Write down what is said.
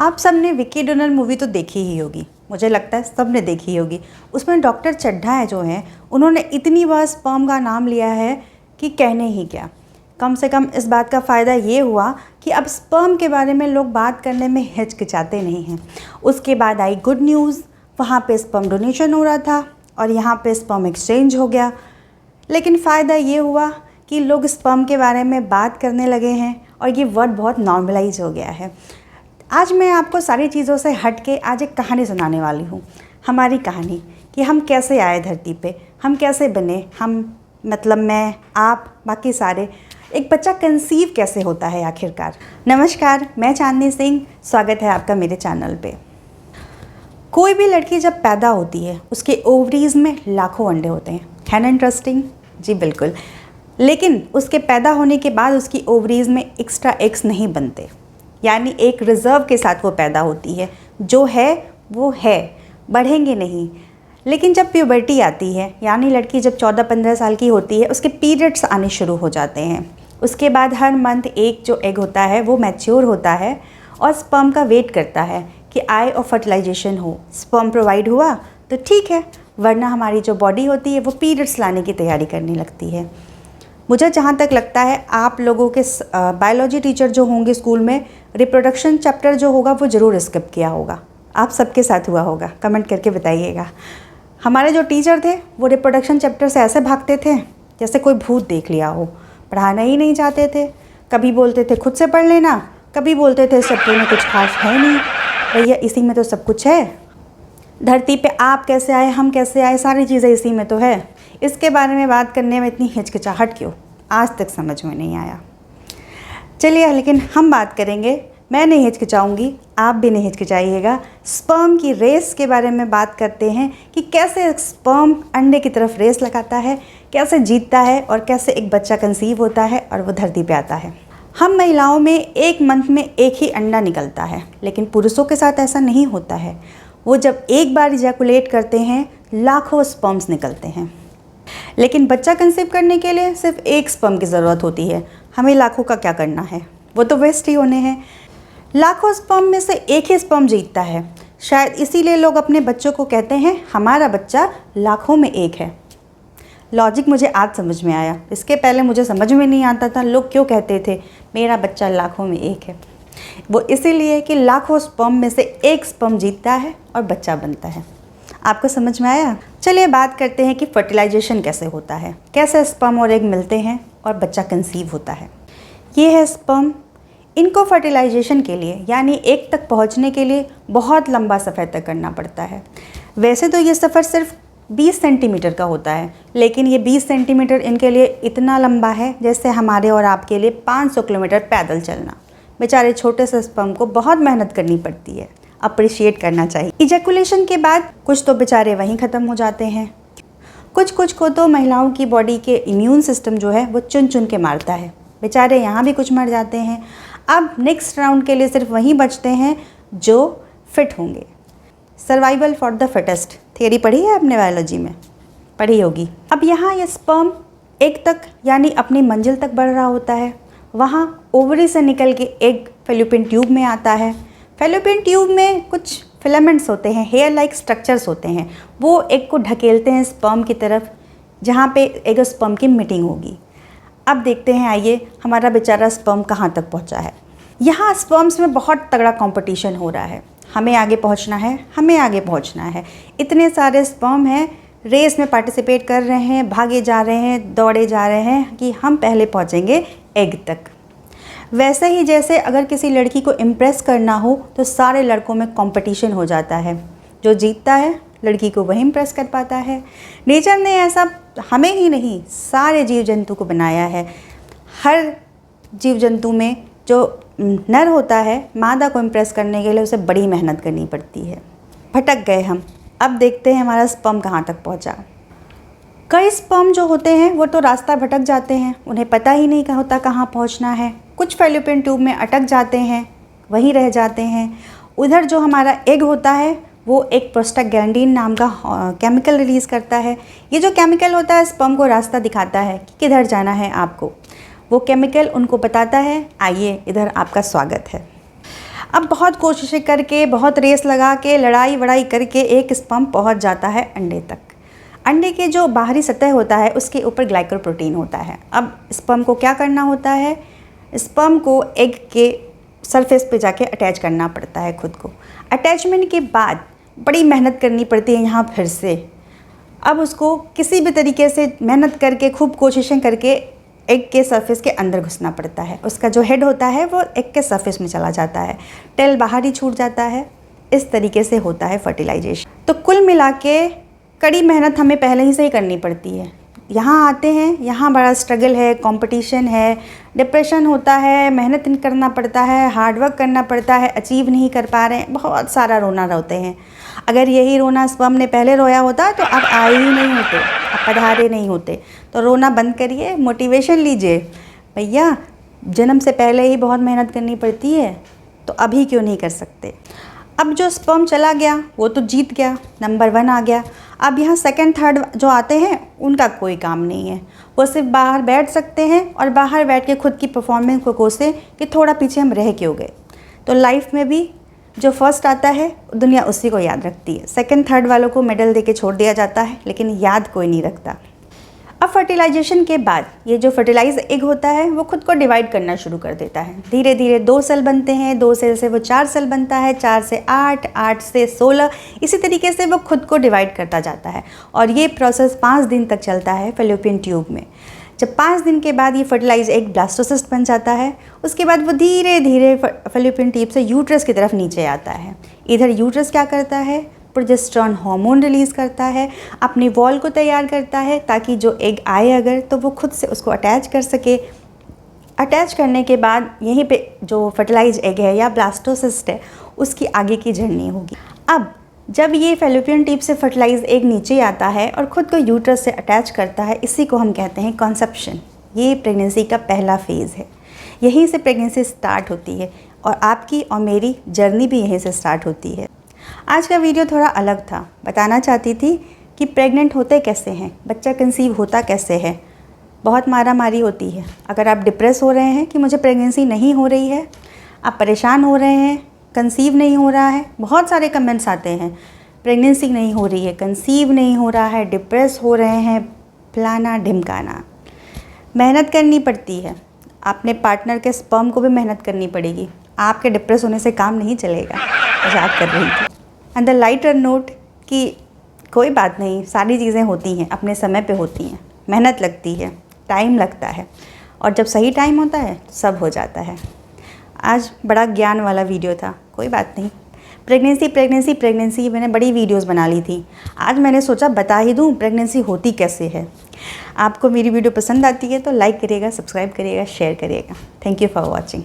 आप सब ने विकी डोनर मूवी तो देखी ही होगी, मुझे लगता है सब ने देखी होगी। उसमें डॉक्टर चड्ढा है जो हैं, उन्होंने इतनी बार स्पर्म का नाम लिया है कि कहने ही क्या। कम से कम इस बात का फ़ायदा ये हुआ कि अब स्पर्म के बारे में लोग बात करने में हिचकिचाते नहीं हैं। उसके बाद आई गुड न्यूज़, वहाँ पे स्पर्म डोनेशन हो रहा था और यहाँ पे स्पर्म एक्सचेंज हो गया। लेकिन फ़ायदा ये हुआ कि लोग स्पर्म के बारे में बात करने लगे हैं और ये वर्ड बहुत नॉर्मलाइज हो गया है। आज मैं आपको सारी चीज़ों से हट के आज एक कहानी सुनाने वाली हूँ। हमारी कहानी कि हम कैसे आए धरती पे, हम कैसे बने, हम मतलब मैं, आप, बाकी सारे। एक बच्चा कंसीव कैसे होता है आखिरकार। नमस्कार, मैं चांदनी सिंह, स्वागत है आपका मेरे चैनल पे। कोई भी लड़की जब पैदा होती है उसके ओवरीज में लाखों अंडे होते हैं, है ना इंटरेस्टिंग? जी बिल्कुल। लेकिन उसके पैदा होने के बाद उसकी ओवरीज में एक्स्ट्रा एग्स नहीं बनते, यानी एक रिज़र्व के साथ वो पैदा होती है। जो है वो है, बढ़ेंगे नहीं। लेकिन जब प्यूबर्टी आती है, यानी लड़की जब 14-15 साल की होती है, उसके पीरियड्स आने शुरू हो जाते हैं। उसके बाद हर मंथ एक जो एग होता है वो मैच्योर होता है और स्पर्म का वेट करता है कि आए और फर्टिलाइजेशन हो। स्पर्म प्रोवाइड हुआ तो ठीक है, वरना हमारी जो बॉडी होती है वो पीरियड्स लाने की तैयारी करने लगती है। मुझे जहाँ तक लगता है आप लोगों के बायोलॉजी टीचर जो होंगे स्कूल में, रिप्रोडक्शन चैप्टर जो होगा वो ज़रूर स्किप किया होगा। आप सबके साथ हुआ होगा, कमेंट करके बताइएगा। हमारे जो टीचर थे वो रिप्रोडक्शन चैप्टर से ऐसे भागते थे जैसे कोई भूत देख लिया हो। पढ़ाना ही नहीं चाहते थे। कभी बोलते थे खुद से पढ़ लेना, कभी बोलते थे चैप्टर में कुछ खास है नहीं। भैया इसी में तो सब कुछ है। धरती पे आप कैसे आए, हम कैसे आए, सारी चीज़ें इसी में तो है। इसके बारे में बात करने में इतनी हिचकिचाहट क्यों, आज तक समझ में नहीं आया। चलिए, लेकिन हम बात करेंगे, मैं नहीं हिचकिचाऊंगी, आप भी नहीं हिचकिचाइएगा। स्पर्म की रेस के बारे में बात करते हैं कि कैसे स्पर्म अंडे की तरफ रेस लगाता है, कैसे जीतता है और कैसे एक बच्चा कंसीव होता है और वो धरती पे आता है। हम महिलाओं में एक मंथ में एक ही अंडा निकलता है, लेकिन पुरुषों के साथ ऐसा नहीं होता है। वो जब एक बार इजैकुलेट करते हैं लाखों स्पर्म्स निकलते हैं। लेकिन बच्चा कंसीव करने के लिए सिर्फ एक स्पर्म की ज़रूरत होती है। हमें लाखों का क्या करना है, वो तो वेस्ट ही होने हैं। लाखों स्पर्म में से एक ही स्पर्म जीतता है। शायद इसीलिए लोग अपने बच्चों को कहते हैं हमारा बच्चा लाखों में एक है। लॉजिक मुझे आज समझ में आया, इसके पहले मुझे समझ में नहीं आता था लोग क्यों कहते थे मेरा बच्चा लाखों में एक है। वो इसीलिए कि लाखों स्पर्म में से एक स्पर्म जीतता है और बच्चा बनता है। आपको समझ में आया? चलिए बात करते हैं कि फर्टिलाइजेशन कैसे होता है, कैसे स्पर्म और एग मिलते हैं और बच्चा कंसीव होता है। ये है स्पर्म। इनको फर्टिलाइजेशन के लिए यानी एग तक पहुंचने के लिए बहुत लंबा सफ़र तय करना पड़ता है। वैसे तो ये सफ़र सिर्फ 20 सेंटीमीटर का होता है, लेकिन ये 20 सेंटीमीटर इनके लिए इतना लंबा है जैसे हमारे और आपके लिए 500 किलोमीटर पैदल चलना। बेचारे छोटे से स्पर्म को बहुत मेहनत करनी पड़ती है, अप्रिशिएट करना चाहिए। इजैकुलेशन के बाद कुछ तो बेचारे वहीं ख़त्म हो जाते हैं, कुछ को तो महिलाओं की बॉडी के इम्यून सिस्टम जो है वो चुन चुन के मारता है। बेचारे यहाँ भी कुछ मर जाते हैं। अब नेक्स्ट राउंड के लिए सिर्फ वहीं बचते हैं जो फिट होंगे। Survival for the fittest theory पढ़ी है आपने बायोलॉजी में, पढ़ी होगी। अब यहाँ ये स्पर्म एग तक यानी अपनी मंजिल तक बढ़ रहा होता है। वहाँ ओवरी से निकल के एग फेलोपियन ट्यूब में आता है। फेलोपियन ट्यूब में कुछ फिलामेंट्स होते हैं, हेयर लाइक स्ट्रक्चर्स होते हैं। वो एग को ढकेलते हैं स्पर्म की तरफ, जहाँ पे एग और स्पर्म की मीटिंग होगी। अब देखते हैं, आइए हमारा बेचारा स्पर्म कहाँ तक पहुँचा है। यहाँ स्पर्म्स में बहुत तगड़ा कंपटीशन हो रहा है। हमें आगे पहुँचना है, हमें आगे पहुँचना है। इतने सारे स्पर्म हैं, रेस में पार्टिसिपेट कर रहे हैं, भागे जा रहे हैं, दौड़े जा रहे हैं कि हम पहले पहुँचेंगे एग तक। वैसे ही जैसे अगर किसी लड़की को इम्प्रेस करना हो तो सारे लड़कों में कंपटीशन हो जाता है। जो जीतता है लड़की को वही इम्प्रेस कर पाता है। नेचर ने ऐसा हमें ही नहीं सारे जीव जंतु को बनाया है। हर जीव जंतु में जो नर होता है, मादा को इम्प्रेस करने के लिए उसे बड़ी मेहनत करनी पड़ती है। भटक गए हम। अब देखते हैं हमारा स्पर्म कहाँ तक पहुँचा। कई स्पर्म जो होते हैं वो तो रास्ता भटक जाते हैं, उन्हें पता ही नहीं होता कहाँ पहुँचना है। कुछ फेलोपियन ट्यूब में अटक जाते हैं, वहीं रह जाते हैं। उधर जो हमारा एग होता है वो एक प्रोस्टाग्लैंडिन नाम का केमिकल रिलीज़ करता है। ये जो केमिकल होता है स्पर्म को रास्ता दिखाता है कि किधर जाना है आपको। वो केमिकल उनको बताता है आइए इधर आपका स्वागत है। अब बहुत कोशिशें करके, बहुत रेस लगा के, लड़ाई वड़ाई करके एक स्पर्म पहुंच जाता है अंडे तक। अंडे के जो बाहरी सतह होता है उसके ऊपर ग्लाइकोप्रोटीन होता है। अब स्पर्म को क्या करना होता है, स्पर्म को एग के सरफेस पे जाके अटैच करना पड़ता है खुद को। अटैचमेंट के बाद बड़ी मेहनत करनी पड़ती है यहाँ फिर से। अब उसको किसी भी तरीके से मेहनत करके, खूब कोशिशें करके एग के सरफेस के अंदर घुसना पड़ता है। उसका जो हेड होता है वो एग के सरफेस में चला जाता है, टेल बाहर ही छूट जाता है। इस तरीके से होता है फर्टिलाइजेशन। तो कुल मिला के कड़ी मेहनत हमें पहले ही से ही करनी पड़ती है। यहाँ आते हैं, यहाँ बड़ा स्ट्रगल है, कंपटीशन है, डिप्रेशन होता है, मेहनत करना पड़ता है, हार्डवर्क करना पड़ता है, अचीव नहीं कर पा रहे हैं, बहुत सारा रोना रोते हैं। अगर यही रोना स्पर्म ने पहले रोया होता तो आप आए ही नहीं होते, आप पधारे नहीं होते। तो रोना बंद करिए, मोटिवेशन लीजिए। भैया जन्म से पहले ही बहुत मेहनत करनी पड़ती है, तो अभी क्यों नहीं कर सकते। अब जो स्पर्म चला गया वो तो जीत गया, नंबर 1 आ गया। अब यहाँ सेकंड थर्ड जो आते हैं उनका कोई काम नहीं है, वो सिर्फ बाहर बैठ सकते हैं और बाहर बैठ के खुद की परफॉर्मेंस को कोसें कि थोड़ा पीछे हम रह क्यों गए। तो लाइफ में भी जो फर्स्ट आता है दुनिया उसी को याद रखती है। सेकंड थर्ड वालों को मेडल देके छोड़ दिया जाता है, लेकिन याद कोई नहीं रखता। अब फर्टिलाइजेशन के बाद ये जो फर्टिलाइज एग होता है वो खुद को डिवाइड करना शुरू कर देता है। धीरे धीरे 2 सेल बनते हैं, 2 सेल से वो 4 सेल बनता है, 4 से 8, 8 से 16, इसी तरीके से वो खुद को डिवाइड करता जाता है। और ये प्रोसेस 5 दिन तक चलता है फैलोपियन ट्यूब में। जब 5 दिन के बाद ये फर्टिलाइज एग ब्लास्टोसिस्ट बन जाता है, उसके बाद वो धीरे धीरे फैलोपियन ट्यूब से यूट्रस की तरफ नीचे आता है। इधर यूट्रस क्या करता है, प्रोजेस्टेरोन हार्मोन रिलीज़ करता है, अपनी वॉल को तैयार करता है ताकि जो एग आए अगर तो वो खुद से उसको अटैच कर सके। अटैच करने के बाद यहीं पे जो फर्टिलाइज एग है या ब्लास्टोसिस्ट है उसकी आगे की जर्नी होगी। अब जब ये फैलोपियन ट्यूब से फर्टिलाइज एग नीचे आता है और ख़ुद को यूट्रस से अटैच करता है, इसी को हम कहते हैं कॉन्सेप्शन। ये प्रेगनेंसी का पहला फेज़ है, यहीं से प्रेगनेंसी स्टार्ट होती है और आपकी और मेरी जर्नी भी यहीं से स्टार्ट होती है। आज का वीडियो थोड़ा अलग था, बताना चाहती थी कि प्रेग्नेंट होते कैसे हैं, बच्चा कंसीव होता कैसे है। बहुत मारा मारी होती है। अगर आप डिप्रेस हो रहे हैं कि मुझे प्रेगनेंसी नहीं हो रही है, आप परेशान हो रहे हैं, कंसीव नहीं हो रहा है, बहुत सारे कमेंट्स आते हैं, प्रेगनेंसी नहीं हो रही है, कंसीव नहीं हो रहा है, डिप्रेस हो रहे हैं, फलाना ढिमकाना। मेहनत करनी पड़ती है, अपने पार्टनर के स्पर्म को भी मेहनत करनी पड़ेगी। आपके डिप्रेस होने से काम नहीं चलेगा। मजाक कर रही थी। एंड द लाइटर नोट कि कोई बात नहीं, सारी चीज़ें होती हैं, अपने समय पे होती हैं, मेहनत लगती है, टाइम लगता है, और जब सही टाइम होता है तो सब हो जाता है। आज बड़ा ज्ञान वाला वीडियो था, कोई बात नहीं। प्रेगनेंसी प्रेगनेंसी प्रेगनेंसी मैंने बड़ी वीडियोस बना ली थी, आज मैंने सोचा बता ही दूँ प्रेगनेंसी होती कैसे है। आपको मेरी वीडियो पसंद आती है तो लाइक करिएगा, सब्सक्राइब करिएगा, शेयर करिएगा। Thank you for watching.